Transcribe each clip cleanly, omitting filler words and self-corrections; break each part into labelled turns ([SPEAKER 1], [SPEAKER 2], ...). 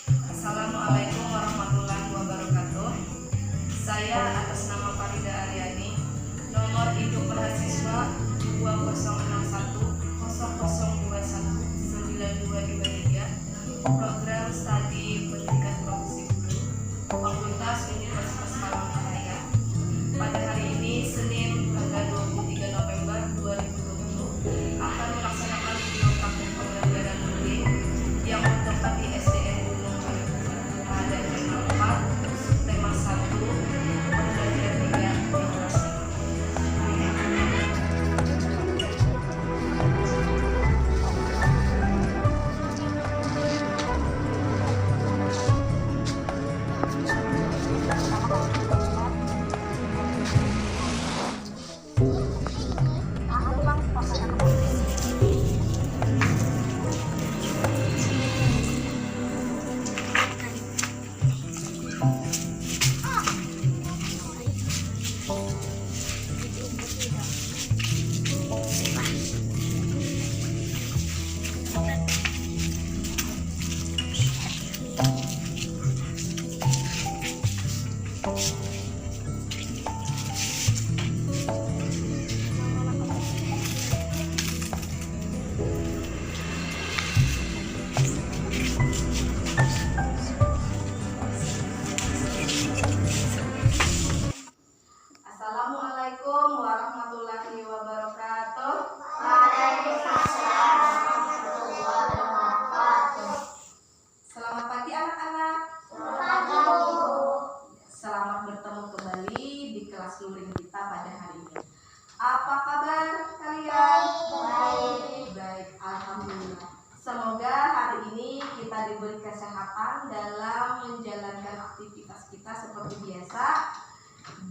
[SPEAKER 1] Assalamualaikum warahmatullahi wabarakatuh. Saya atas nama Farida Aryani, nomor induk mahasiswa 206100219223, program studi pendidikan profesi guru, Fakultas Universitas Palangkaraya. Pada hari ini, Senin tanggal 23 November 2020, akan melaksanakan video praktek pembelajaran daring yang terdapat di SDN Gunung Palembang pada jam 4, tema 1, pembelajaran 3 demokrasi. Assalamualaikum warahmatullahi wabarakatuh.
[SPEAKER 2] Waalaikumsalam warahmatullahi wabarakatuh.
[SPEAKER 1] Selamat pagi anak-anak.
[SPEAKER 2] Selamat pagi, Bu.
[SPEAKER 1] Selamat bertemu kembali di kelas luring kita pada hari ini. Apa kabar kalian? Baik, alhamdulillah. Semoga hari ini kita diberi kesehatan dalam menjalankan aktivitas kita seperti biasa.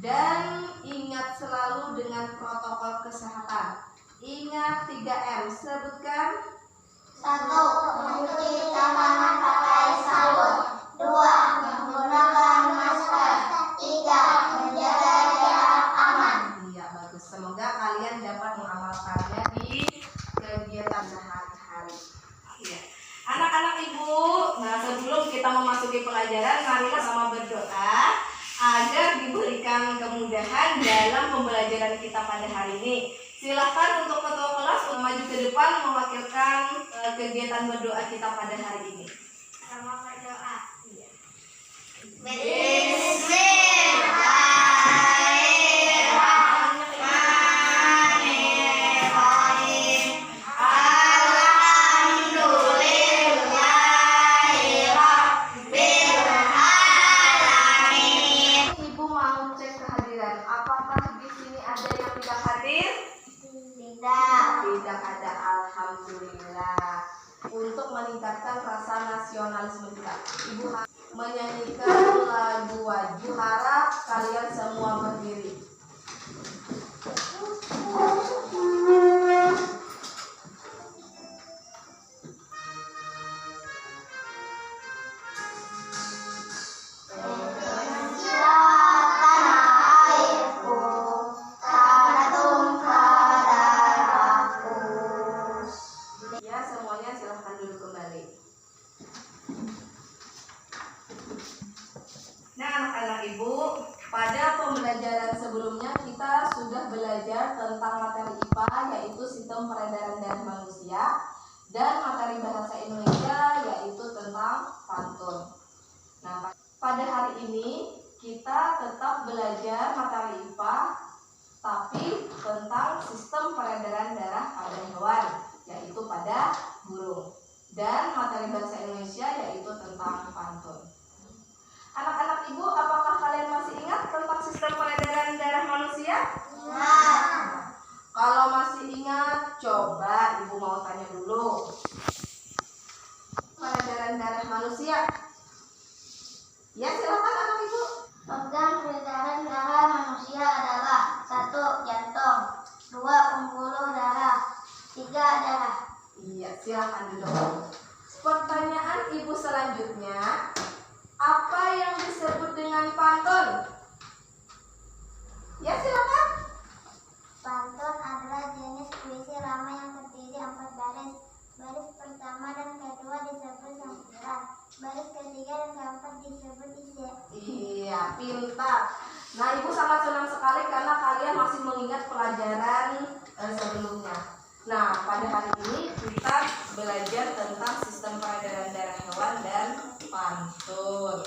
[SPEAKER 1] Dan ingat selalu dengan protokol kesehatan. Ingat 3M, sebutkan.
[SPEAKER 2] 1. Mencuci tangan pakai sabun. 2. Menggunakan masker. 3. Menjaga jarak aman.
[SPEAKER 1] Iya, bagus. Semoga kalian dapat mengamalkannya di kegiatan sehari-hari. Iya. Anak-anak Ibu, nah sebelum kita memasuki pelajaran, marilah sama berdoa agar diberikan kemudahan dalam pembelajaran kita pada hari ini. Silahkan untuk ketua kelas untuk maju ke depan mewakilkan kegiatan berdoa kita pada hari ini.
[SPEAKER 2] Sama berdoa.
[SPEAKER 1] Iya.
[SPEAKER 2] Bismillahirrahmanirrahim. Alhamdulillahirrahmanirrahim.
[SPEAKER 1] Ibu mau cek kehadiran. Apakah di sini ada yang tidak hadir?
[SPEAKER 2] Tidak.
[SPEAKER 1] Tidak ada, alhamdulillah. Untuk meningkatkan rasa nasionalisme kita, Ibu menyanyikan lagu Waju. Harap kalian semua berdiri.
[SPEAKER 2] Indonesia tanah airku, tanah tumpah darahku.
[SPEAKER 1] Ya, semuanya silahkan duduk kembali. Nah, anak-anak Ibu, pada pembelajaran sebelumnya kita sudah belajar tentang materi IPA, yaitu sistem peredaran darah manusia, dan materi bahasa Indonesia, yaitu tentang pantun. Nah, pada hari ini kita tetap belajar materi IPA, tapi tentang sistem peredaran darah pada hewan, yaitu pada burung, dan materi bahasa Indonesia yaitu tentang pantun. Anak-anak Ibu, apakah kalian masih ingat tentang sistem peredaran darah manusia?
[SPEAKER 2] Ingat.
[SPEAKER 1] Kalau masih ingat, coba Ibu mau tanya dulu. Peredaran darah manusia. Ya, silakan anak Ibu.
[SPEAKER 2] Organ peredaran darah manusia adalah 1. Jantung, 2. Pembuluh darah, 3. darah.
[SPEAKER 1] Iya, silakan duduk. Pertanyaan Ibu selanjutnya, apa yang disebut dengan pantun? Ya, silakan.
[SPEAKER 2] Pantun adalah jenis puisi ramai yang terdiri 4 baris. Baris pertama dan kedua disebut sampiran. Baris ketiga ketiga dan keempat disebut isim.
[SPEAKER 1] Iya, pintar. Nah, Ibu sangat senang sekali karena kalian masih mengingat pelajaran sebelumnya. Nah, pada hari ini kita belajar tentang sistem peredaran darah hewan dan pantun.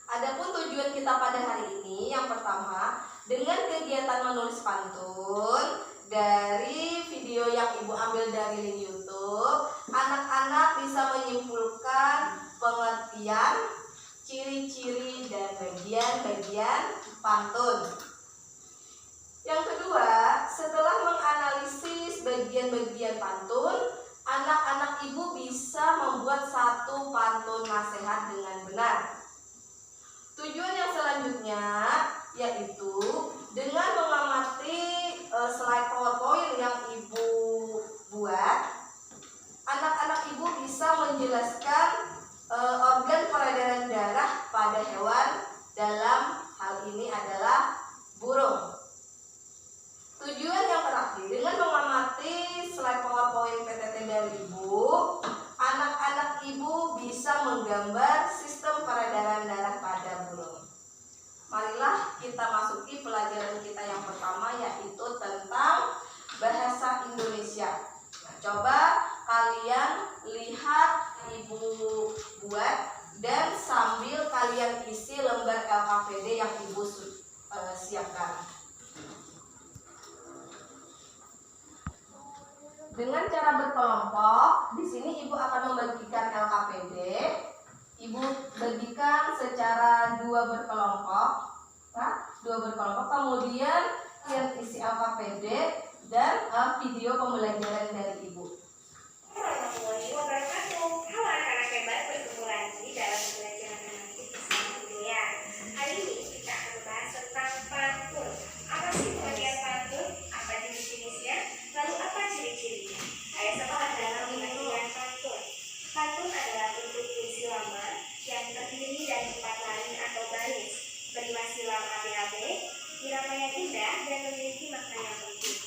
[SPEAKER 1] Adapun tujuan kita pada hari ini, yang pertama, dengan kegiatan menulis pantun dari video yang Ibu ambil dari link YouTube, anak-anak bisa menyimpulkan pengertian, ciri-ciri, dan bagian-bagian pantun. Yang kedua, setelah menganalisis bagian-bagian pantun, anak-anak Ibu bisa membuat satu pantun nasihat dengan benar. Tujuan yang selanjutnya yaitu dengan mengamati slide PowerPoint yang Ibu buat, anak-anak Ibu bisa menjelaskan organ peredaran darah pada hewan, dalam hal ini adalah burung. Tujuan yang terakhir, dengan mengamati slide PowerPoint PTT dari Ibu, anak-anak Ibu bisa menggambar sistem peredaran darah pada burung. Marilah kita masuki pelajaran kita yang pertama, yaitu tentang bahasa Indonesia. Nah, coba kalian lihat Ibu buat dan sambil kalian isi lembar LKPD yang Ibu siapkan. Dengan cara berkelompok, di sini Ibu akan membagikan LKPD. Ibu bagikan secara dua berkelompok, kemudian kalian isi LKPD dan video pembelajaran dari Ibu.
[SPEAKER 3] Warahmatullahi wabarakatuh. Halo anak-anak hebat, bertemu lagi dalam pembelajaran analitik bersama Buya. Hari ini kita akan membahas tentang pantun. Apa sih pengertian pantun? Apa jenis-jenisnya? Lalu apa ciri-cirinya? Ayo semangat dalam pengertian pantun. Pantun adalah bentuk puisi lama yang terdiri dari 4 line atau baris, berlima silang ABAB, irama yang indah, dan memiliki makna yang penting.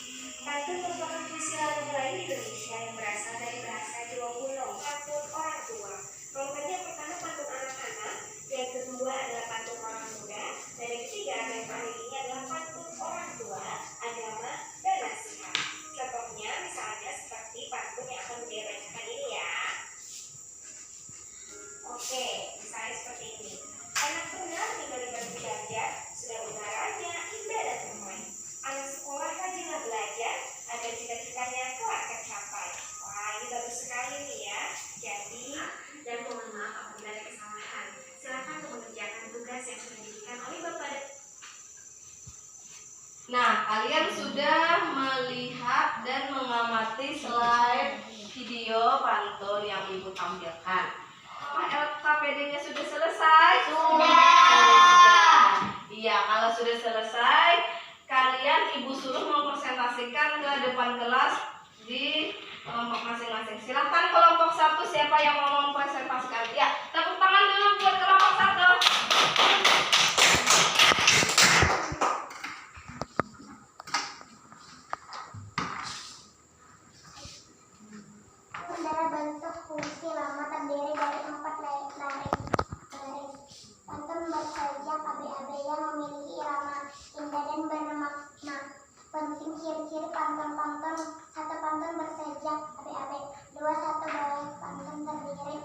[SPEAKER 3] Pantun merupakan puisi lagu Melayu Indonesia yang berasal dari bahasa Jawa kuno, pantun orang tua. Golongan yang pertama pantun anak-anak, yang kedua adalah pantun orang muda, dan yang ketiga dan yang terakhir ini adalah pantun orang tua, agama, dan nasihat. Contohnya misalnya seperti pantun yang akan Bunda bacakan ini ya. Oke, misalnya seperti ini. Anak tunggal tinggal di batu jajar, sudah udaranya indah dan damai. Anak sekolah rajinlah belajar agar cita-citanya kelak tercapai. Wah, ini bagus sekali nih ya. Jadi, dan mohon maaf apabila ada kesalahan. Silakan mengerjakan tugas yang sudah diberikan oleh Bapak dan
[SPEAKER 1] Nah, kalian sudah melihat dan mengamati slide video pantun yang Ibu tampilkan. LKPD-nya sudah selesai?
[SPEAKER 2] Sudah.
[SPEAKER 1] Iya, kalau sudah selesai, kalian Ibu suruh mempresentasikan ke depan kelas di kelompok masing-masing. Silahkan kelompok 1, siapa yang mau mempresentasikan? Ya, tepuk tangan dulu buat kelompok 1.
[SPEAKER 2] Adalah bentuk puisi lama terdiri dari 4 baris. Pantun bersajak ABAB yang memiliki irama indah dan bermakna penting. Ciri-ciri pantun. 1. Pantun bersajak ABAB. 2. 1 baris pantun terdiri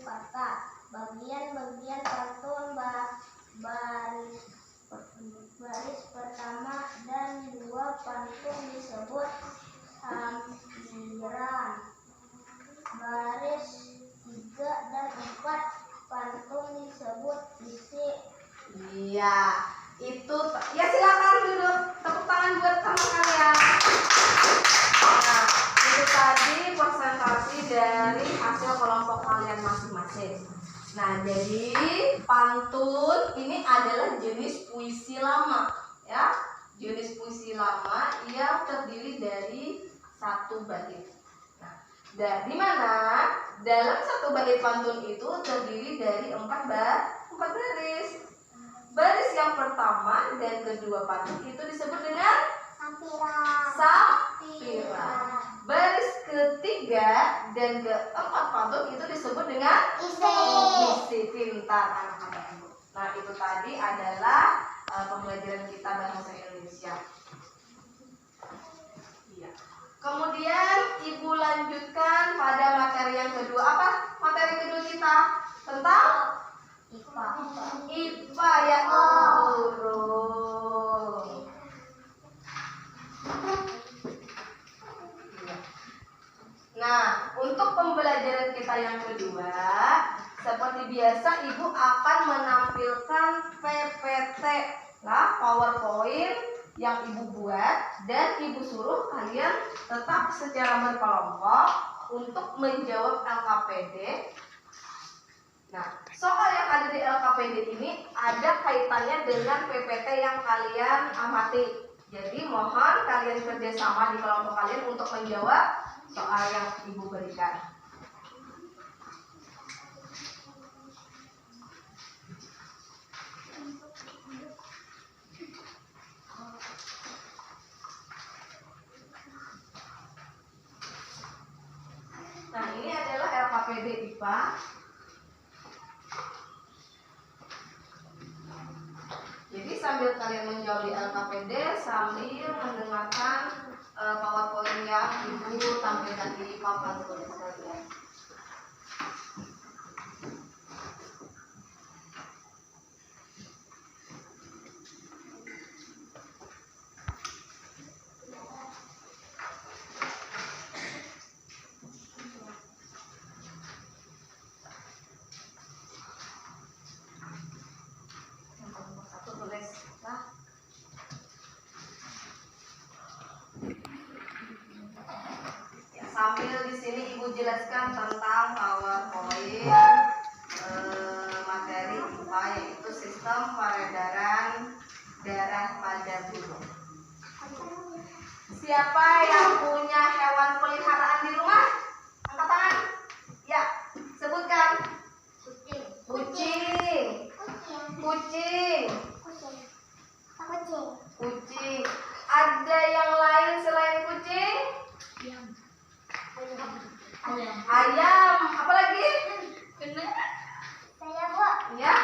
[SPEAKER 2] kata. Bagian-bagian pantun baris pertama dan dua pantun disebut sambiran. Baris 3 dan 4 pantun disebut isi.
[SPEAKER 1] Iya, itu ya silakan duduk. Tepuk tangan buat teman kalian. Nah, itu tadi presentasi dari hasil kelompok kalian masing-masing. Nah, jadi pantun ini adalah jenis puisi lama, ya. Jenis puisi lama yang terdiri dari satu bait. Nah, dari mana? Dalam satu bait pantun itu terdiri dari 4 baris. Baris yang pertama dan kedua pantun itu disebut dengan sampiran. Baris ketiga dan keempat pantun itu disebut dengan isi. Pintar anak-anak. Nah, itu tadi adalah pembelajaran kita bahasa Indonesia. Iya. Kemudian Ibu lanjutkan pada materi yang kedua. Apa materi kedua kita? Tentang IPA ya, burung. Nah, untuk pembelajaran kita yang kedua, seperti biasa Ibu akan menampilkan PPT, PowerPoint yang Ibu buat, dan Ibu suruh kalian tetap secara berkelompok untuk menjawab LKPD. Nah, soal yang ada di LKPD ini ada kaitannya dengan PPT yang kalian amati. Jadi mohon kalian kerjasama di kelompok kalian untuk menjawab soal yang Ibu berikan. Nah, ini adalah LKPD IPA. Jadi sambil kalian menjawab di LKPD sambil mendengarkan PowerPoint yang Ibu tampilkan di papan tulis kalian. Sambil di sini Ibu jelaskan tentang PowerPoint materi IPA, yaitu sistem peredaran darah pada burung. Siapa yang punya hewan peliharaan di rumah? Angkat tangan. Ya, sebutkan. Kucing. Ada yang lain selain kucing? Ayam. Apa lagi? Ya.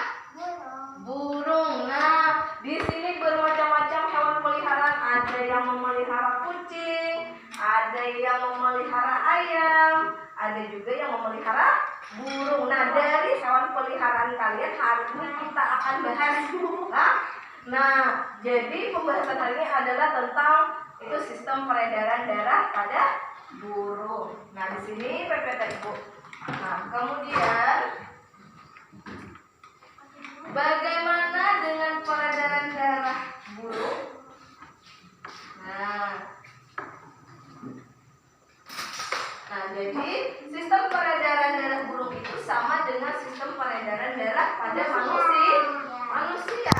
[SPEAKER 1] Burung. Nah, di sini bermacam-macam hewan peliharaan. Ada yang memelihara kucing, ada yang memelihara ayam, ada juga yang memelihara burung. Nah, dari hewan peliharaan kalian hari ini kita akan bahas. Nah, jadi pembahasan hari ini adalah tentang itu sistem peredaran darah pada burung. Nah, di sini PPT Ibu. Nah, kemudian bagaimana dengan peredaran darah burung? Nah, jadi sistem peredaran darah burung itu sama dengan sistem peredaran darah pada manusia.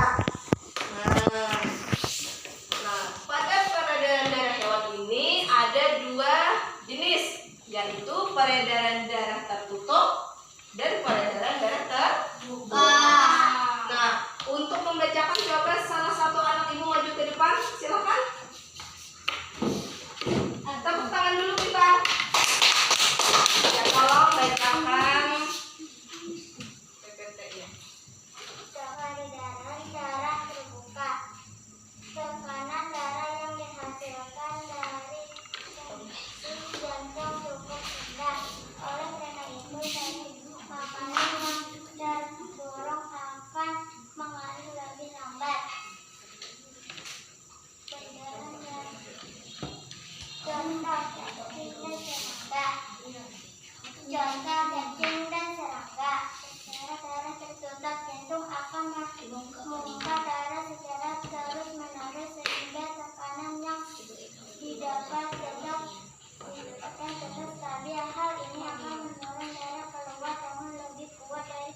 [SPEAKER 1] Nah, pada peredaran darah hewan ini ada 2 jenis, yaitu peredaran darah tertutup
[SPEAKER 2] Memumpah darah secara terus-menerus sehingga tekanan yang didapat tetap stabil. Hal ini akan mendorong darah keluar dengan lebih kuat dari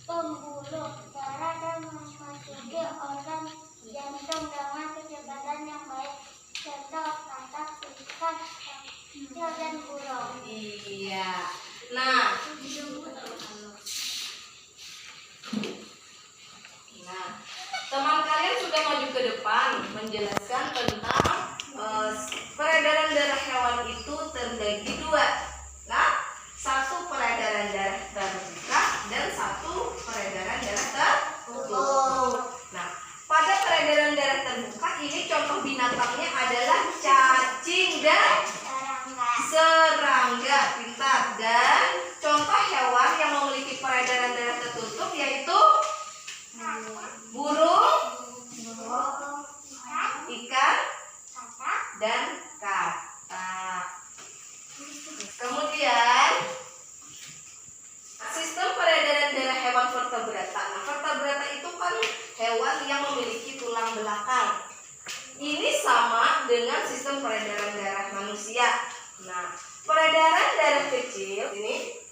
[SPEAKER 2] pembuluh darah dan memasuki organ jantung dengan kecepatan yang baik. Contoh kata ikan, kecil dan burung.
[SPEAKER 1] Iya. Nah, teman kalian sudah maju ke depan menjelaskan tentang peredaran darah hewan itu terbagi dua. Nah, satu peredaran darah terbuka dan satu peredaran darah tertutup. Nah, pada peredaran darah terbuka ini contoh binatangnya adalah cacing dan serangga. Pintar. Dan contoh hewan yang memiliki peredaran darah tertutup yaitu burung, ikan, dan katak. Kemudian sistem peredaran darah hewan vertebrata. Nah, vertebrata itu kan hewan yang memiliki tulang belakang. Ini sama dengan sistem peredaran darah manusia. Nah, peredaran darah kecil ini.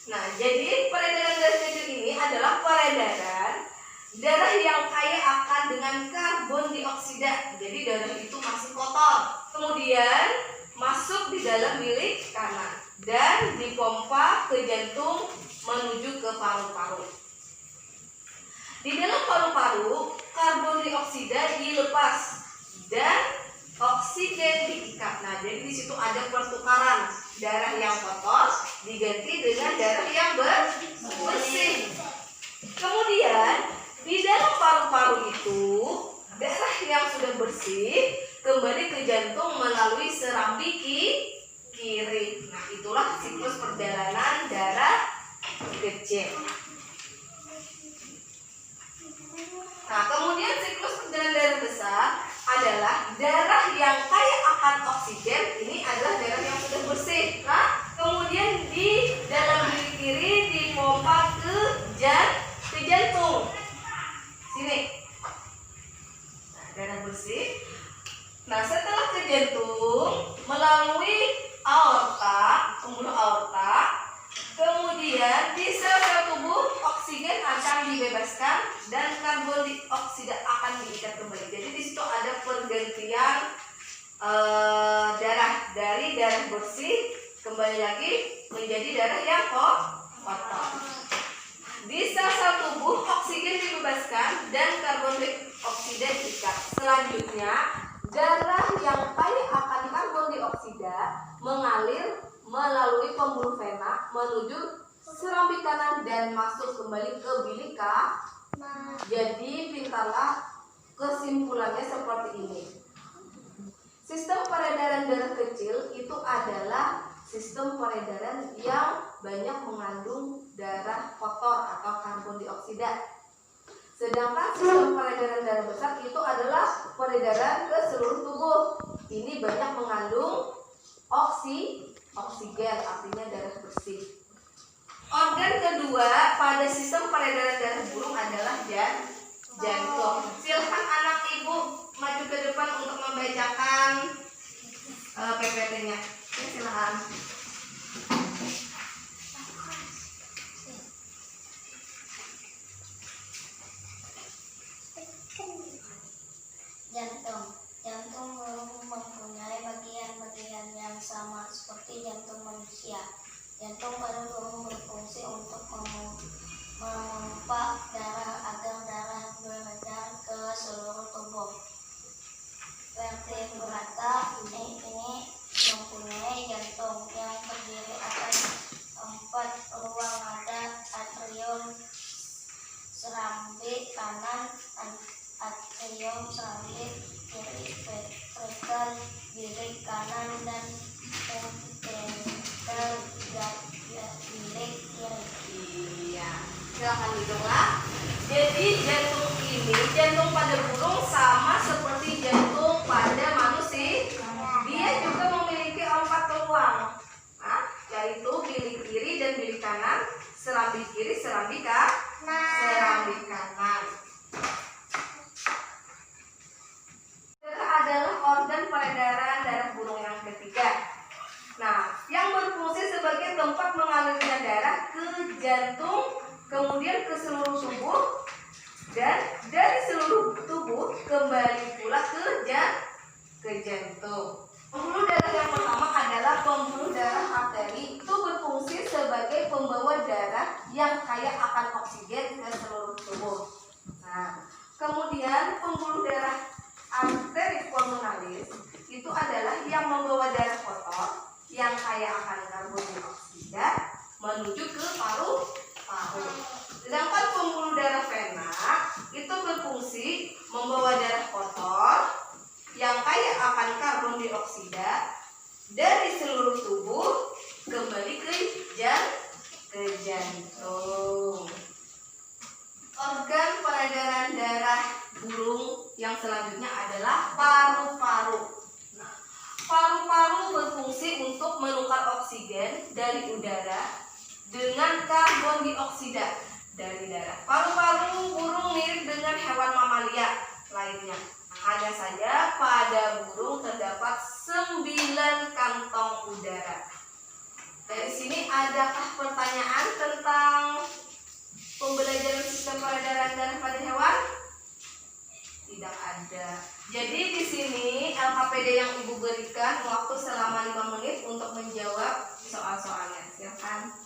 [SPEAKER 1] Nah, jadi peredaran darah kecil ini adalah peredaran darah yang kaya akan dengan karbon dioksida. Jadi darah itu masih kotor. Kemudian masuk di dalam bilik kanan dan dipompa ke jantung menuju ke paru-paru. Di dalam paru-paru, karbon dioksida dilepas dan oksigen diikat. Nah, jadi di situ ada pertukaran darah yang kotor diganti dengan darah yang bersih. Kemudian di dalam paru-paru itu darah yang sudah bersih kembali ke jantung melalui serambi kiri. Nah, itulah siklus perjalanan darah kecil. Nah, kemudian siklus perjalanan darah besar adalah darah yang kaya akan oksigen. Ini adalah darah yang sudah bersih. Nah, kemudian di dalam bilik kiri dipompa ke jantung. Sini. Nah, darah bersih. Nah, setelah ke jantung melalui aorta, pembuluh aorta, kemudian di sel-sel tubuh oksigen akan dibebaskan dan karbon dioksida akan diikat kembali. Jadi di situ ada pergantian darah dari darah bersih kembali lagi menjadi darah yang kotor. Di sel-sel tubuh oksigen dibebaskan dan karbon dioksida diikat. Selanjutnya darah yang kaya akan karbon dioksida mengalir melalui pembuluh vena menuju serambi kanan dan masuk kembali ke bilik kanan. Jadi pintarlah, kesimpulannya seperti ini. Sistem peredaran darah kecil itu adalah sistem peredaran yang banyak mengandung darah kotor atau karbon dioksida. Sedangkan sistem peredaran darah besar itu adalah peredaran ke seluruh tubuh. Ini banyak mengandung oksigen, artinya darah bersih. Organ kedua pada sistem peredaran darah burung adalah jantung. Silakan anak ibu maju ke depan untuk membacakan PPT-nya. Ya, silakan.
[SPEAKER 2] Jantung mempunyai bagian-bagian yang sama seperti jantung manusia. Jantung pada burung berfungsi untuk memompa darah agar darah beredar ke seluruh tubuh. Vertebrata ini mempunyai jantung yang terdiri atas 4 ruang, ada atrium, serambi kanan, atrium, serambi kiri, ventrikel, bilik kanan, dan ventrikel, bilik kiri.
[SPEAKER 1] Iya, silakan hidunglah. Jadi jantung ini, jantung pada burung sama seperti jantung pada manusia. Dia juga memiliki 4 ruang. Nah, yaitu bilik kiri dan bilik kanan, serambi kiri, serambi serambi kanan. Darah adalah organ peredaran darah burung yang ketiga. Nah, yang berfungsi sebagai tempat mengalirnya darah ke jantung, kemudian ke seluruh tubuh, dan dari seluruh tubuh kembali pula ke jantung. Pembuluh darah yang pertama adalah pembuluh darah arteri. Itu berfungsi sebagai pembawa darah yang kaya akan oksigen ke seluruh tubuh. Nah, kemudian pembuluh darah arteri pulmonalis itu adalah yang membawa darah kotor yang kaya akan karbon dioksida menuju ke paru-paru. Sedangkan pembuluh darah vena itu berfungsi membawa darah kotor yang kaya akan karbon dioksida dari seluruh tubuh kembali ke jantung. Organ peredaran darah burung yang selanjutnya adalah paru-paru. Nah, paru-paru berfungsi untuk menukar oksigen dari udara dengan karbon dioksida dari darah. Paru-paru burung mirip dengan hewan mamalia lainnya. Hanya saja pada burung terdapat 9 kantong udara. Dari sini adakah pertanyaan tentang pembelajaran sistem peredaran darah pada hewan? Tidak ada. Jadi di sini LKPD yang Ibu berikan waktu selama 5 menit untuk menjawab soal-soalnya. Silakan.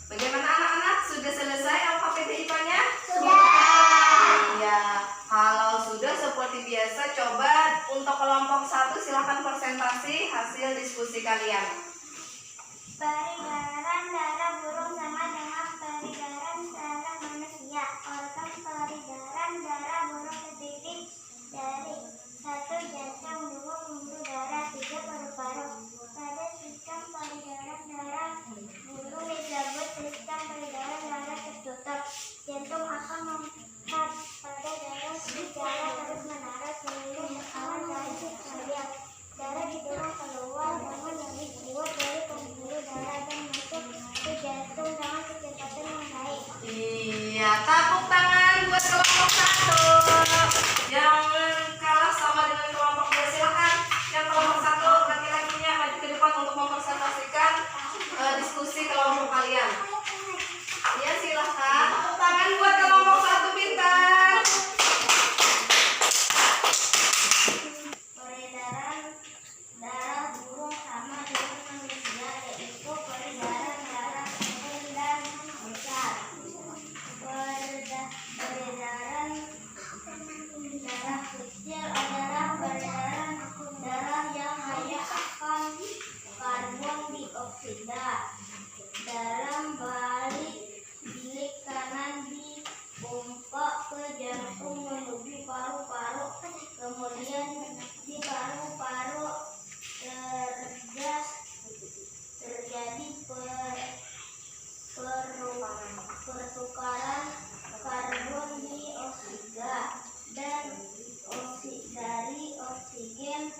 [SPEAKER 1] Bagaimana anak-anak? Sudah selesai LKPD IPA-nya? Sudah. Ya, kalau sudah seperti biasa, coba untuk kelompok 1 silakan presentasi hasil diskusi kalian.
[SPEAKER 2] Peredaran darah burung sama dengan peredaran darah manusia. Organ peredaran darah burung terdiri dari 1 jantung, 2 pembuluh darah, 3 paru-paru. Pada sistem peredaran darah burung disebut sistem peredaran darah tertutup. Jantung akan mengangkat pada darah secara terus-menerus sehingga bekalan darah dikalian. Darah didorong keluar dengan lebih kuat dari pembuluh darah dan masuk ke jantung dengan kecepatan yang baik.
[SPEAKER 1] Iya, tepuk tangan buat kelompok 1. Jangan kalah sama dengan kelompok 2. Silakan yang kelompok 1 laki-lakinya maju ke depan untuk mempresentasikan diskusi kelompok kalian. Ya, silakan. Tepuk tangan buat kelompok 1 pintar.
[SPEAKER 2] Peredaran darah burung sama dengan manusia, yaitu peredaran darah kecil dan besar. Peredaran darah kecil adalah peredaran darah yang kaya akan karbon dioksida. Dalam bilik kanan dipompa ke jantung menuju paru-paru, kemudian di paru-paru terjadi pertukaran karbon dioksida dan dari oksigen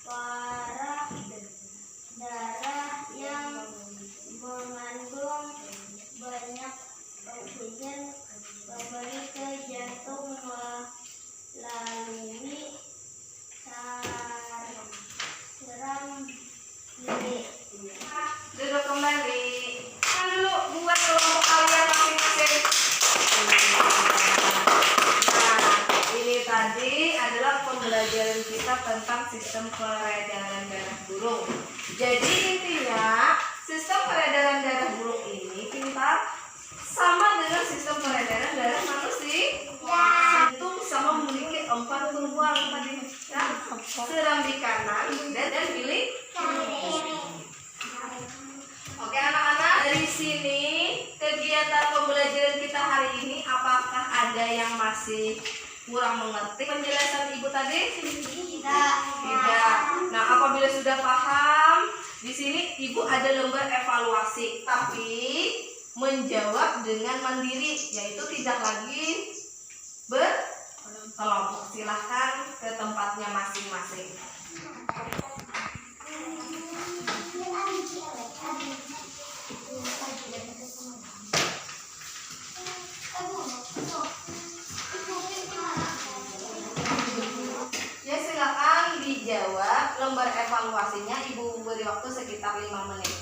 [SPEAKER 2] para darah yang mengandung banyak oksigen kembali ke jantung melalui saluran bilik.
[SPEAKER 1] Duduk peredaran darah burung. Jadi intinya sistem peredaran darah burung ini pintar sama dengan sistem peredaran darah manusia. Itu sama memiliki 4 tulang tadi ya. Serambi kanan dan bilik. Oke anak-anak, dari sini kegiatan pembelajaran kita hari ini apakah ada yang masih kurang mengerti penjelasan ibu tadi? Tidak. Nah, apabila sudah paham, di sini ibu ada lembar evaluasi, tapi menjawab dengan mandiri, yaitu tidak lagi berkelompok. Silahkan ke tempatnya masing-masing. Ya silakan dijawab lembar evaluasinya, ibu beri waktu sekitar 5 menit.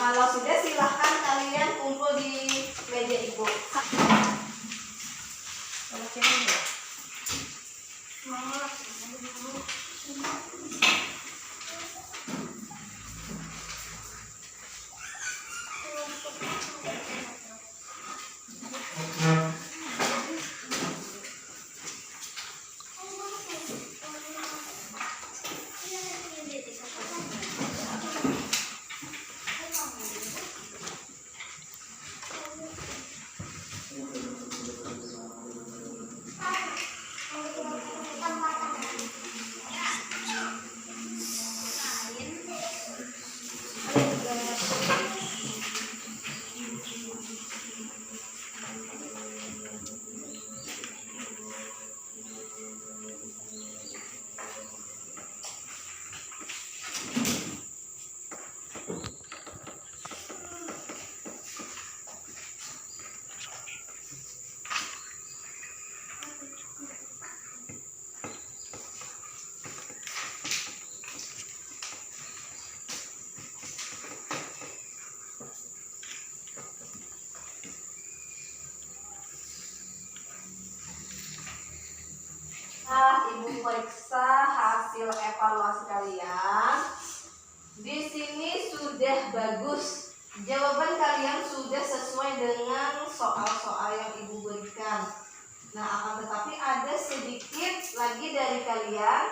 [SPEAKER 1] Kalau sudah silahkan kalian kumpul di meja ibu. Ibu periksa hasil evaluasi kalian. Di sini sudah bagus. Jawaban kalian sudah sesuai dengan soal-soal yang ibu berikan. Nah, akan tetapi ada sedikit lagi dari kalian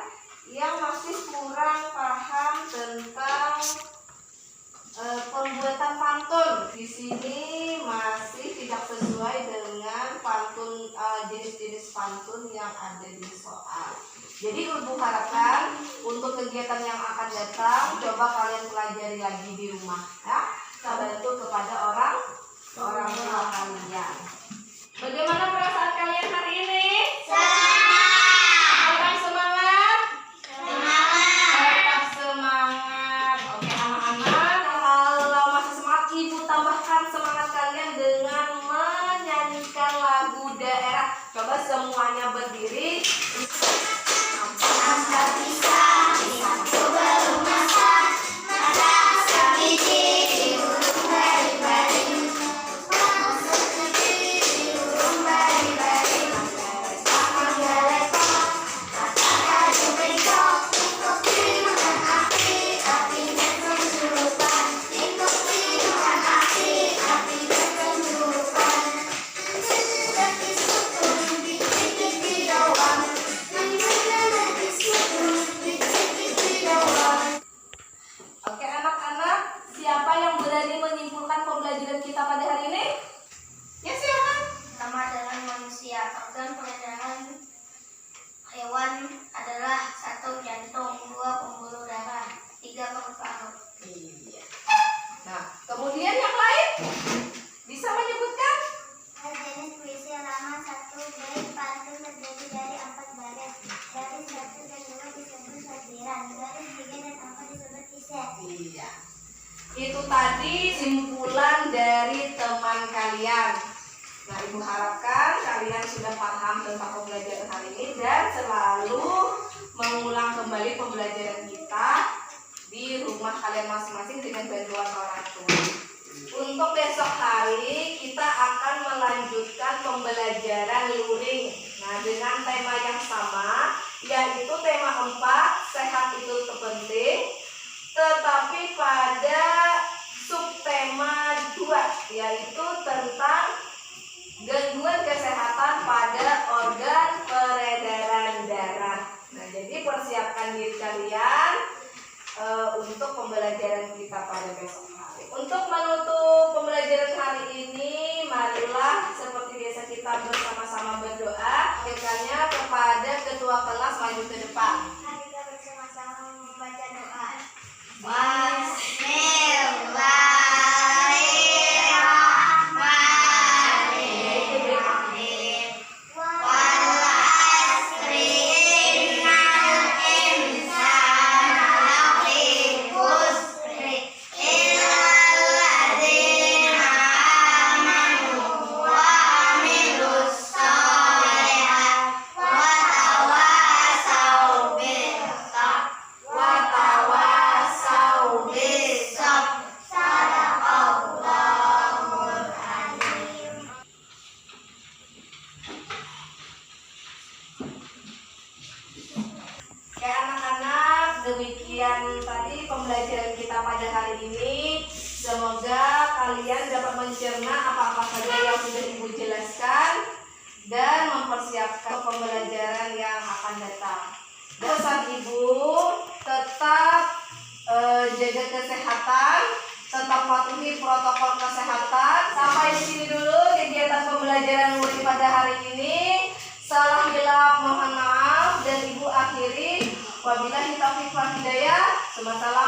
[SPEAKER 1] yang masih kurang paham tentang pembuatan pantun. Di sini masih tidak sesuai dengan pantun, jenis-jenis pantun yang ada di soal. Jadi ibu harapkan untuk kegiatan yang akan datang coba kalian pelajari lagi di rumah ya. Kita bantu kepada orang tua kalian. Bagaimana perasaan kalian hari ini? Tetap semangat. Tetap semangat. Oke anak-anak, kalau masih semangat ibu tambahkan semangat kalian dengan menyanyikan lagu daerah. Coba semuanya berdiri. Bisa, bisa, belum Iya. Nah, kemudian yang lain bisa menyebutkan?
[SPEAKER 2] Jenis puisi halaman 1 bait pantun terdiri dari 4 baris. Baris 1 dan 2 disebut sortiran. Baris 3 dan 4 disebut isi.
[SPEAKER 1] Iya. Itu tadi simpulan dari teman kalian. Nah, Ibu harapkan kalian sudah paham tentang pembelajaran hari ini dan selalu mengulang kembali pembelajaran kita di rumah kalian masing-masing dengan bantuan orang tua. Untuk besok hari kita akan melanjutkan pembelajaran luring. Nah, dengan tema yang sama, yaitu tema 4, sehat itu terpenting, tetapi pada subtema 2, yaitu tentang gangguan kesehatan pada organ peredaran darah. Nah, jadi persiapkan diri kalian untuk pembelajaran kita pada besok hari. Untuk menutup pembelajaran hari ini, marilah seperti biasa kita bersama-sama berdoa. Akhirnya kepada ketua kelas maju ke depan.
[SPEAKER 2] Mari kita bersama-sama membaca doa.
[SPEAKER 1] Demikian tadi pembelajaran kita pada hari ini. Semoga kalian dapat mencerna apa-apa saja yang sudah Ibu jelaskan dan mempersiapkan pembelajaran yang akan datang. Pesan Ibu, tetap jaga kesehatan, tetap patuhi protokol kesehatan. Sampai di sini dulu kegiatan pembelajaran luring pada hari ini. Salah hilaf mohon maaf dan Ibu akhiri. Wabillahi taufiq wal hidayah. Wassalamualaikum